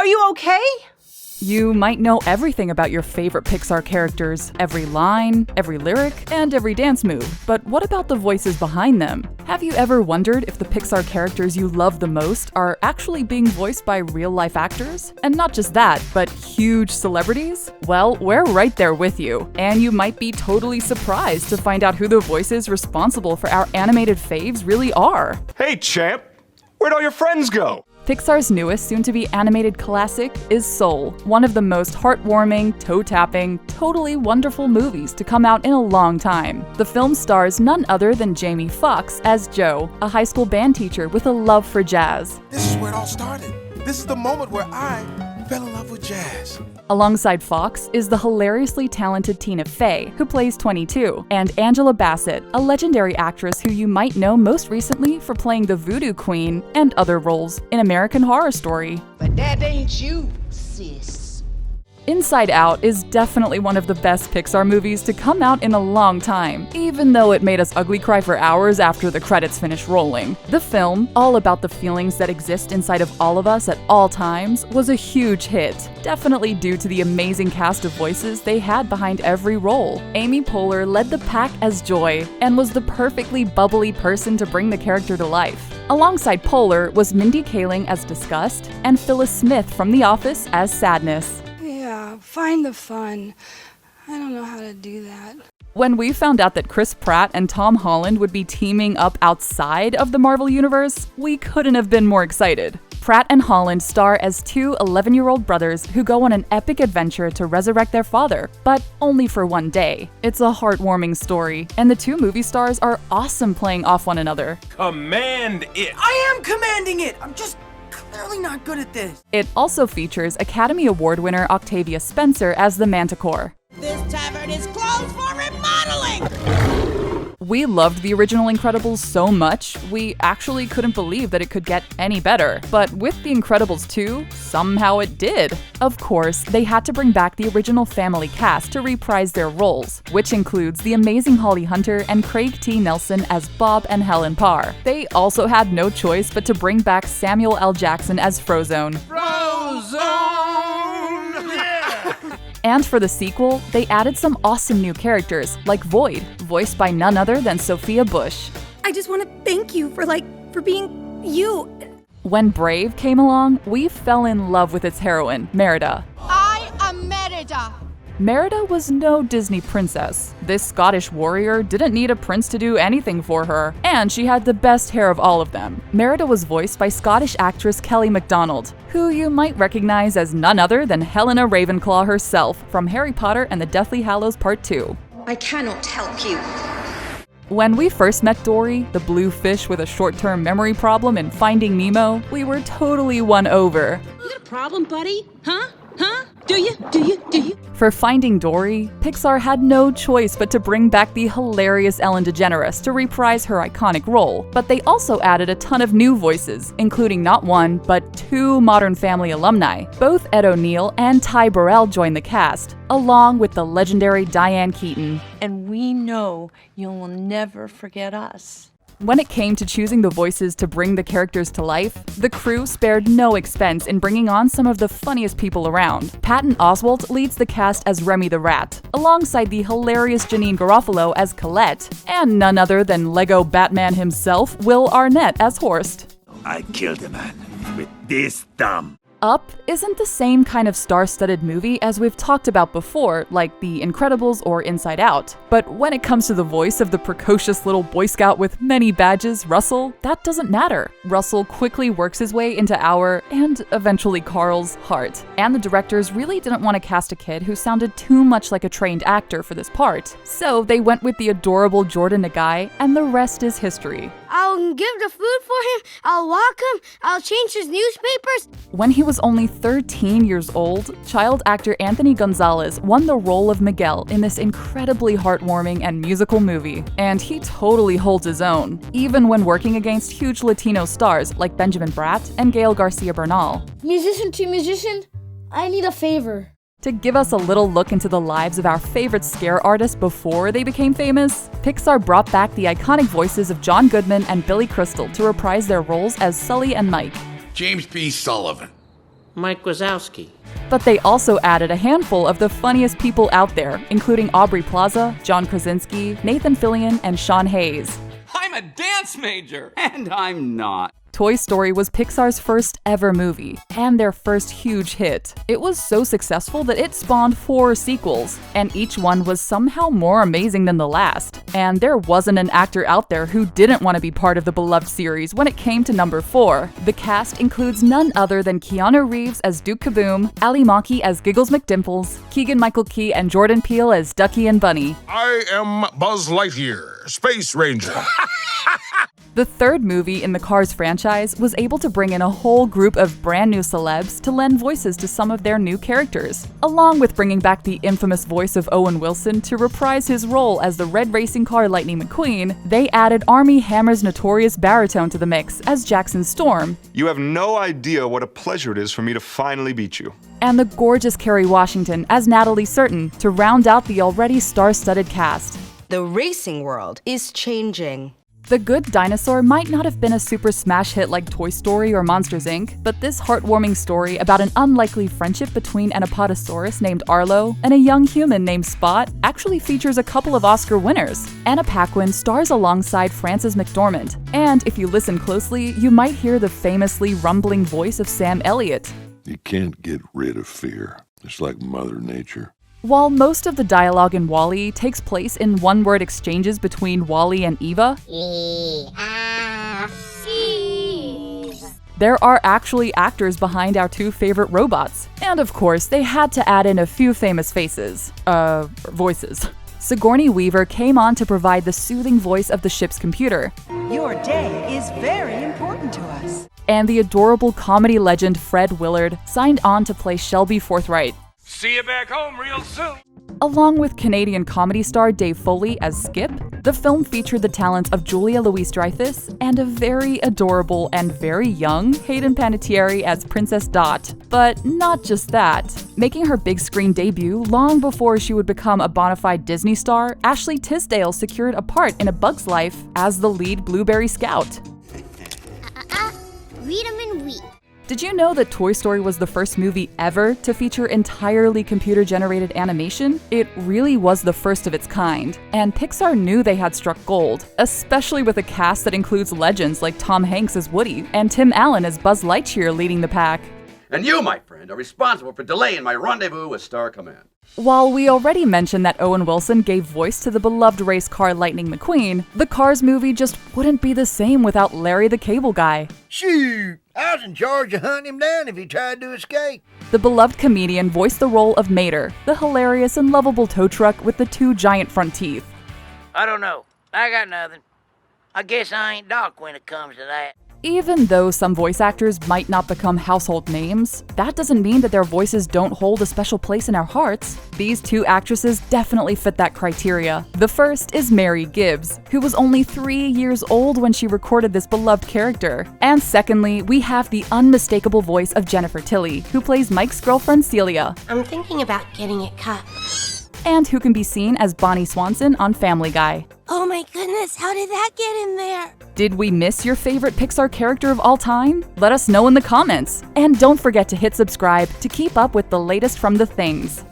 are you okay? You might know everything about your favorite Pixar characters, every line, every lyric, and every dance move, but what about the voices behind them? Have you ever wondered if the Pixar characters you love the most are actually being voiced by real-life actors? And not just that, but huge celebrities? Well, we're right there with you, and you might be totally surprised to find out who the voices responsible for our animated faves really are. Hey, champ! Where'd all your friends go? Pixar's newest soon-to-be animated classic is Soul, one of the most heartwarming, toe-tapping, totally wonderful movies to come out in a long time. The film stars none other than Jamie Foxx as Joe, a high school band teacher with a love for jazz. This is where it all started. This is the moment where I fell in love with jazz. Alongside Fox is the hilariously talented Tina Fey, who plays 22, and Angela Bassett, a legendary actress who you might know most recently for playing the Voodoo Queen and other roles in American Horror Story. But that ain't you, sis. Inside Out is definitely one of the best Pixar movies to come out in a long time, even though it made us ugly cry for hours after the credits finished rolling. The film, all about the feelings that exist inside of all of us at all times, was a huge hit, definitely due to the amazing cast of voices they had behind every role. Amy Poehler led the pack as Joy, and was the perfectly bubbly person to bring the character to life. Alongside Poehler was Mindy Kaling as Disgust, and Phyllis Smith from The Office as Sadness. Yeah, find the fun. I don't know how to do that. When we found out that Chris Pratt and Tom Holland would be teaming up outside of the Marvel Universe, we couldn't have been more excited. Pratt and Holland star as two 11-year-old brothers who go on an epic adventure to resurrect their father, but only for one day. It's a heartwarming story, and the two movie stars are awesome playing off one another. Command it! I am commanding it! I'm just clearly not good at this. It also features Academy Award winner Octavia Spencer as the Manticore. This tavern is closed for remodeling! We loved the original Incredibles so much, we actually couldn't believe that it could get any better. But with The Incredibles 2, somehow it did. Of course, they had to bring back the original family cast to reprise their roles, which includes the amazing Holly Hunter and Craig T. Nelson as Bob and Helen Parr. They also had no choice but to bring back Samuel L. Jackson as Frozone. And for the sequel, they added some awesome new characters, like Void, voiced by none other than Sophia Bush. I just want to thank you for being you. When Brave came along, we fell in love with its heroine, Merida. I am Merida. Merida was no Disney princess. This Scottish warrior didn't need a prince to do anything for her, and she had the best hair of all of them. Merida was voiced by Scottish actress Kelly MacDonald, who you might recognize as none other than Helena Ravenclaw herself from Harry Potter and the Deathly Hallows Part 2. I cannot help you. When we first met Dory, the blue fish with a short-term memory problem in Finding Nemo, we were totally won over. You got a problem, buddy? Huh? Do you? For Finding Dory, Pixar had no choice but to bring back the hilarious Ellen Degeneres to reprise her iconic role, but they also added a ton of new voices, including not one, but two Modern Family alumni. Both Ed O'Neill and Ty Burrell joined the cast, along with the legendary Diane Keaton. And we know you'll never forget us. When it came to choosing the voices to bring the characters to life, the crew spared no expense in bringing on some of the funniest people around. Patton Oswalt leads the cast as Remy the Rat, alongside the hilarious Janeane Garofalo as Colette, and none other than Lego Batman himself, Will Arnett as Horst. I killed a man with this thumb. Up isn't the same kind of star-studded movie as we've talked about before, like The Incredibles or Inside Out. But when it comes to the voice of the precocious little Boy Scout with many badges, Russell, that doesn't matter. Russell quickly works his way into our, and eventually Carl's, heart. And the directors really didn't want to cast a kid who sounded too much like a trained actor for this part. So they went with the adorable Jordan Nagai, and the rest is history. I'll give the food for him, I'll walk him, I'll change his newspapers. When he was only 13 years old, child actor Anthony Gonzalez won the role of Miguel in this incredibly heartwarming and musical movie. And he totally holds his own, even when working against huge Latino stars like Benjamin Bratt and Gael Garcia Bernal. Musician to musician, I need a favor. To give us a little look into the lives of our favorite scare artists before they became famous, Pixar brought back the iconic voices of John Goodman and Billy Crystal to reprise their roles as Sully and Mike. James B. Sullivan. Mike Wazowski. But they also added a handful of the funniest people out there, including Aubrey Plaza, John Krasinski, Nathan Fillion, and Sean Hayes. I'm a dance major! And I'm not. Toy Story was Pixar's first ever movie, and their first huge hit. It was so successful that it spawned 4 sequels, and each one was somehow more amazing than the last. And there wasn't an actor out there who didn't want to be part of the beloved series when it came to number 4. The cast includes none other than Keanu Reeves as Duke Kaboom, Ali Maki as Giggles McDimples, Keegan-Michael Key and Jordan Peele as Ducky and Bunny. I am Buzz Lightyear, Space Ranger. The third movie in the Cars franchise was able to bring in a whole group of brand new celebs to lend voices to some of their new characters. Along with bringing back the infamous voice of Owen Wilson to reprise his role as the red racing car Lightning McQueen, they added Armie Hammer's notorious baritone to the mix as Jackson Storm. You have no idea what a pleasure it is for me to finally beat you. And the gorgeous Kerry Washington as Natalie Certain to round out the already star-studded cast. The racing world is changing. The Good Dinosaur might not have been a super smash hit like Toy Story or Monsters, Inc., but this heartwarming story about an unlikely friendship between an Apatosaurus named Arlo and a young human named Spot actually features a couple of Oscar winners. Anna Paquin stars alongside Frances McDormand, and if you listen closely, you might hear the famously rumbling voice of Sam Elliott. You can't get rid of fear. It's like Mother Nature. While most of the dialogue in WALL-E takes place in one-word exchanges between WALL-E and Eva, there are actually actors behind our 2 favorite robots. And of course, they had to add in a few famous voices. Sigourney Weaver came on to provide the soothing voice of the ship's computer. Your day is very important to us. And the adorable comedy legend Fred Willard signed on to play Shelby Forthright. See you back home real soon. Along with Canadian comedy star Dave Foley as Skip, the film featured the talents of Julia Louis-Dreyfus and a very adorable and very young Hayden Panettiere as Princess Dot. But not just that. Making her big screen debut long before she would become a bona fide Disney star, Ashley Tisdale secured a part in A Bug's Life as the lead Blueberry Scout. Read 'em and weep. Did you know that Toy Story was the first movie ever to feature entirely computer-generated animation? It really was the first of its kind, and Pixar knew they had struck gold, especially with a cast that includes legends like Tom Hanks as Woody and Tim Allen as Buzz Lightyear leading the pack. And you, my friend, are responsible for delaying my rendezvous with Star Command. While we already mentioned that Owen Wilson gave voice to the beloved race car Lightning McQueen, the Cars movie just wouldn't be the same without Larry the Cable Guy. Shoot! I was in charge of hunting him down if he tried to escape. The beloved comedian voiced the role of Mater, the hilarious and lovable tow truck with the 2 giant front teeth. I don't know. I got nothing. I guess I ain't Doc when it comes to that. Even though some voice actors might not become household names, that doesn't mean that their voices don't hold a special place in our hearts. These 2 actresses definitely fit that criteria. The first is Mary Gibbs, who was only 3 years old when she recorded this beloved character. And secondly, we have the unmistakable voice of Jennifer Tilly, who plays Mike's girlfriend Celia. I'm thinking about getting it cut. And who can be seen as Bonnie Swanson on Family Guy. Oh my goodness, how did that get in there? Did we miss your favorite Pixar character of all time? Let us know in the comments. And don't forget to hit subscribe to keep up with the latest from the things.